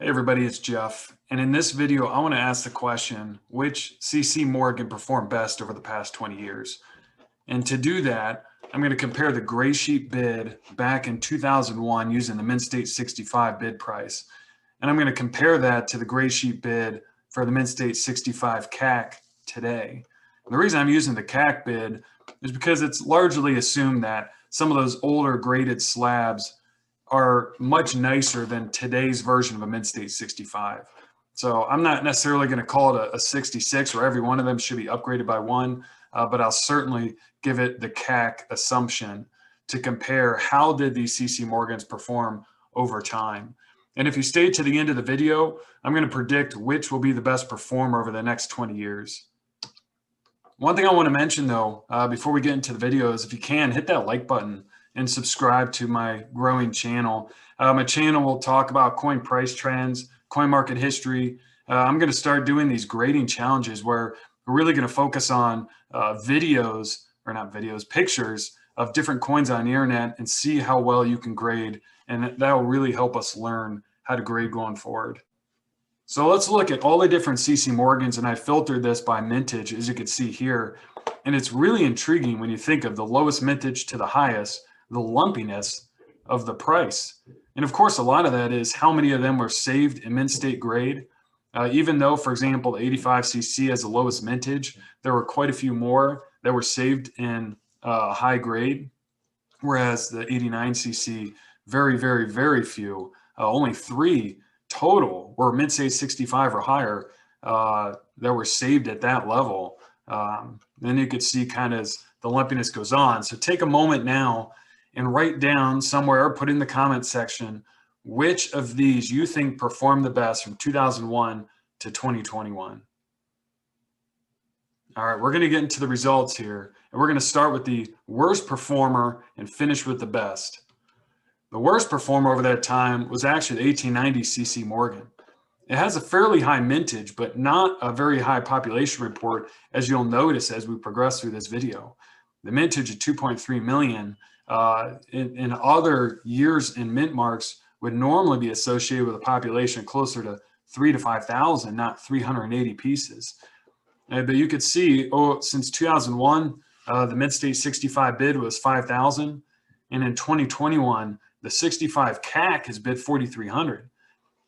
Hey everybody, it's Jeff. And in this video, I want to ask the question, which CC Morgan performed best over the past 20 years? And to do that, I'm going to compare the gray sheet bid back in 2001 using the Mint State 65 bid price. And I'm going to compare that to the gray sheet bid for the Mint State 65 CAC today. And the reason I'm using the CAC bid is because it's largely assumed that some of those older graded slabs are much nicer than today's version of a Mint State 65. So I'm not necessarily going to call it a 66 where every one of them should be upgraded by one, but I'll certainly give it the CAC assumption to compare how did these CC Morgans perform over time. And if you stay to the end of the video, I'm going to predict which will be the best performer over the next 20 years. One thing I want to mention though, before we get into the video is if you can, hit that like button and subscribe to my growing channel. My channel will talk about coin price trends, coin market history. I'm going to start doing these grading challenges where we're really going to focus on pictures of different coins on the internet and see how well you can grade. And that will really help us learn how to grade going forward. So let's look at all the different CC Morgans, and I filtered this by mintage, as you can see here. And it's really intriguing when you think of the lowest mintage to the highest, the lumpiness of the price. And of course, a lot of that is how many of them were saved in mint state grade. Even though, for example, the 85cc has the lowest mintage, there were quite a few more that were saved in high grade, whereas the 89cc, very, very, very few, only 3 total were mint state 65 or higher that were saved at that level. Then you could see kind of as the lumpiness goes on. So take a moment now and write down somewhere, or put in the comment section, which of these you think performed the best from 2001 to 2021. All right, we're going to get into the results here, and we're going to start with the worst performer and finish with the best. The worst performer over that time was actually the 1890 CC Morgan. It has a fairly high mintage, but not a very high population report, as you'll notice as we progress through this video. The mintage of 2.3 million in other years in mint marks would normally be associated with a population closer to 3,000 to 5,000, not 380 pieces. But you could see, since 2001, the Mint State 65 bid was 5,000, and in 2021, the 65 CAC has bid 4,300.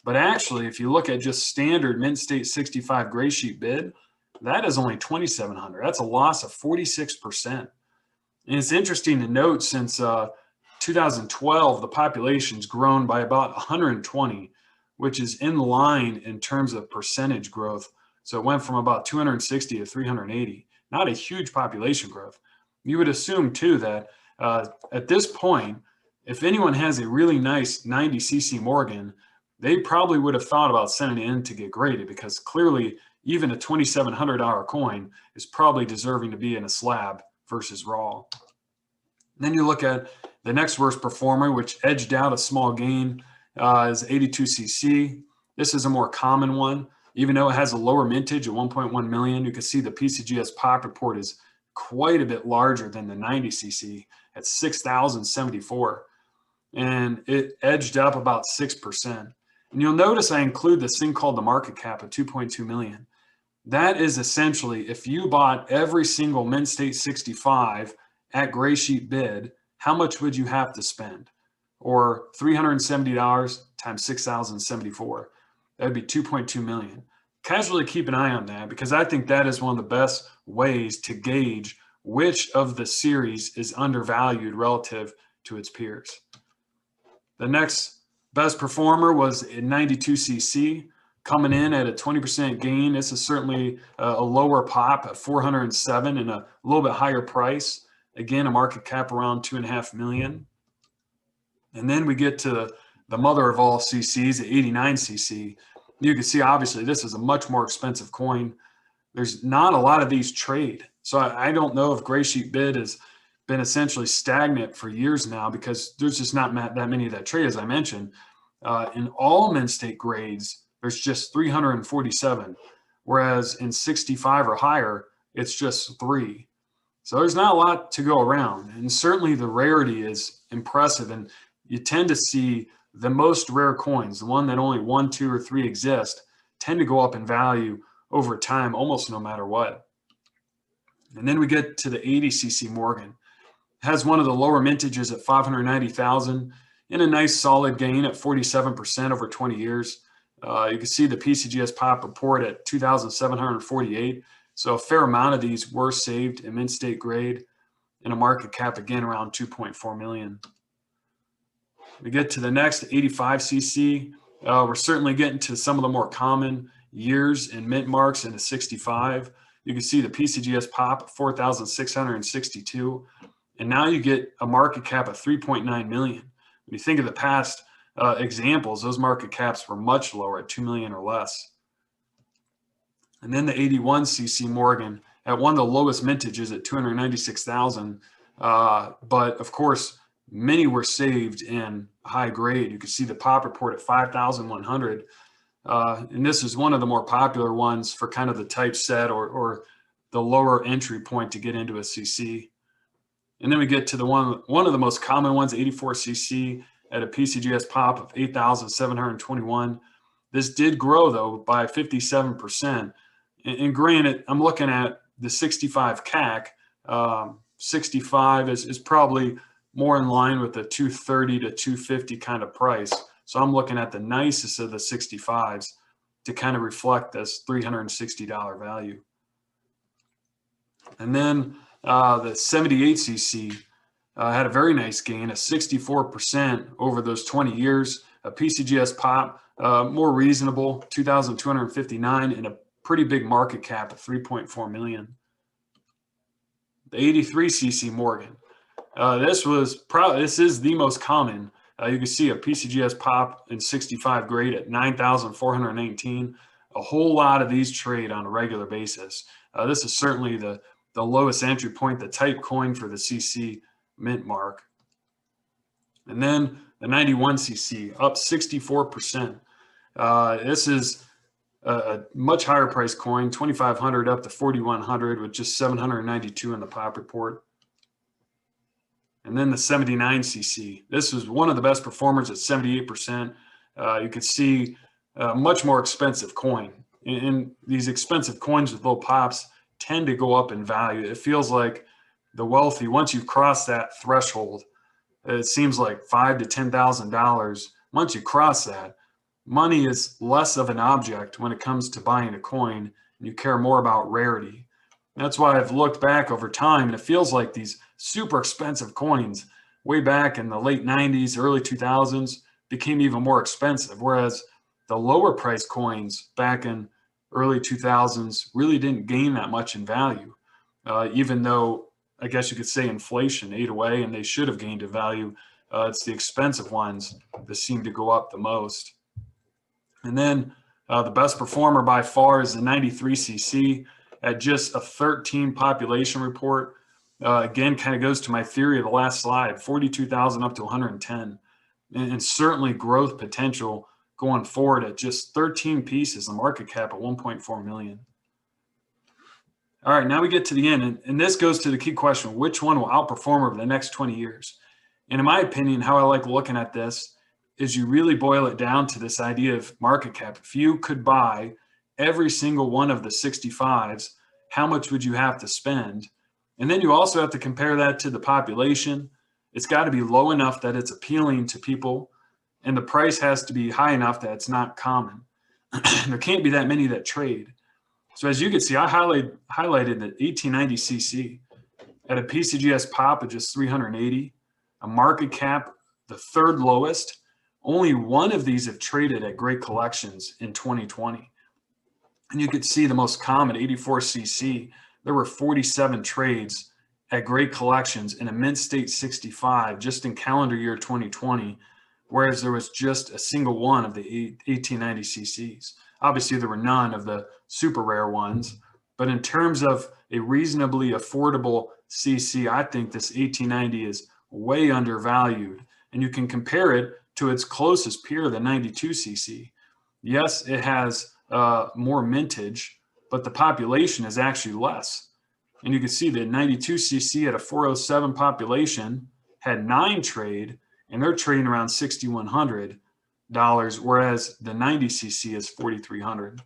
But actually, if you look at just standard Mint State 65 gray sheet bid, that is only 2,700. That's a loss of 46%. And it's interesting to note, since 2012, the population's grown by about 120, which is in line in terms of percentage growth. So it went from about 260 to 380, not a huge population growth. You would assume too that at this point, if anyone has a really nice 90 CC Morgan, they probably would have thought about sending it in to get graded, because clearly even a $2,700 coin is probably deserving to be in a slab versus raw. And then you look at the next worst performer, which edged out a small gain, is 82cc. This is a more common one. Even though it has a lower mintage of 1.1 million, you can see the PCGS pop report is quite a bit larger than the 90cc at 6,074. And it edged up about 6%. And you'll notice I include this thing called the market cap of 2.2 million. That is essentially, if you bought every single Mint State 65 at gray sheet bid, how much would you have to spend? Or $370 times 6,074. That would be 2.2 million. Casually keep an eye on that, because I think that is one of the best ways to gauge which of the series is undervalued relative to its peers. The next best performer was in 92cc, coming in at a 20% gain. This is certainly a lower pop at 407 and a little bit higher price. Again, a market cap around 2.5 million. And then we get to the mother of all CCs, the 89cc. You can see, obviously, this is a much more expensive coin. There's not a lot of these trade. So I don't know if gray sheet bid has been essentially stagnant for years now, because there's just not that many of that trade, as I mentioned. In all Mint State grades, there's just 347, whereas in 65 or higher, it's just 3. So there's not a lot to go around. And certainly the rarity is impressive. And you tend to see the most rare coins, the one that only 1, 2, or 3 exist, tend to go up in value over time, almost no matter what. And then we get to the 80 CC Morgan. It has one of the lower mintages at 590,000 and a nice solid gain at 47% over 20 years. You can see the PCGS Pop report at 2,748. So a fair amount of these were saved in mint state grade, and a market cap again around 2.4 million. We get to the next 85 CC. We're certainly getting to some of the more common years and mint marks in the 65. You can see the PCGS Pop 4,662, and now you get a market cap of 3.9 million. When you think of the past examples, those market caps were much lower at 2 million or less. And then the 81 CC Morgan at one of the lowest mintages at 296,000. But of course, many were saved in high grade. You can see the Pop report at 5,100. And this is one of the more popular ones for kind of the typeset or the lower entry point to get into a CC. And then we get to the one of the most common ones, 84 CC at a PCGS Pop of 8,721. This did grow though by 57%. And granted, I'm looking at the 65 CAC. 65 is probably more in line with the 230 to 250 kind of price. So I'm looking at the nicest of the 65s to kind of reflect this $360 value. And then the 78 CC had a very nice gain, a 64% over those 20 years. A PCGS Pop, more reasonable, 2,259, and a pretty big market cap of 3.4 million. The 83 CC Morgan. This is the most common. You can see a PCGS Pop in 65 grade at 9,419. A whole lot of these trade on a regular basis. This is certainly the lowest entry point, the type coin for the CC mint mark. And then the 91 CC up 64%. This is a much higher price coin, 2,500 up to 4,100 with just 792 in the Pop report. And then the 79 CC. This was one of the best performers at 78%. You could see a much more expensive coin. And these expensive coins with low pops tend to go up in value. It feels like the wealthy, once you've crossed that threshold, it seems like $5,000 to $10,000. Once you cross that, money is less of an object when it comes to buying a coin, and you care more about rarity. That's why I've looked back over time, and it feels like these super expensive coins way back in the late 90s, early 2000s became even more expensive, whereas the lower price coins back in early 2000s really didn't gain that much in value, even though I guess you could say inflation ate away and they should have gained in value. It's the expensive ones that seem to go up the most. And then the best performer by far is the 93 CC at just a 13 population report. Again, kind of goes to my theory of the last slide, 42,000 up to 110. And certainly growth potential going forward at just 13 pieces, a market cap at 1.4 million. All right, now we get to the end, and this goes to the key question: which one will outperform over the next 20 years? And in my opinion, how I like looking at this is you really boil it down to this idea of market cap. If you could buy every single one of the 65s, how much would you have to spend? And then you also have to compare that to the population. It's got to be low enough that it's appealing to people, and the price has to be high enough that it's not common. There can't be that many that trade. So as you can see, I highlighted the 1890 CC at a PCGS Pop of just 380, a market cap, the third lowest. Only one of these have traded at great collections in 2020. And you could see the most common, 84 CC, there were 47 trades at great collections in a mint state 65 just in calendar year 2020, whereas there was just a single one of the 1890 CCs. Obviously, there were none of the super rare ones, but in terms of a reasonably affordable CC, I think this 1890 is way undervalued. And you can compare it to its closest peer, the 92 CC. Yes, it has more mintage, but the population is actually less. And you can see the 92 CC at a 407 population had 9 trade, and they're trading around $6,100, whereas the 90cc is $4,300.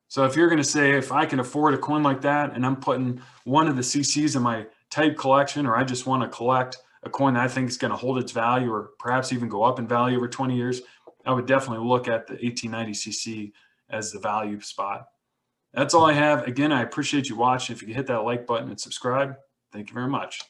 So if you're going to say, if I can afford a coin like that and I'm putting one of the CCs in my type collection, or I just want to collect a coin that I think is going to hold its value or perhaps even go up in value over 20 years, I would definitely look at the 1890cc as the value spot. That's all I have. Again, I appreciate you watching. If you could hit that like button and subscribe, thank you very much.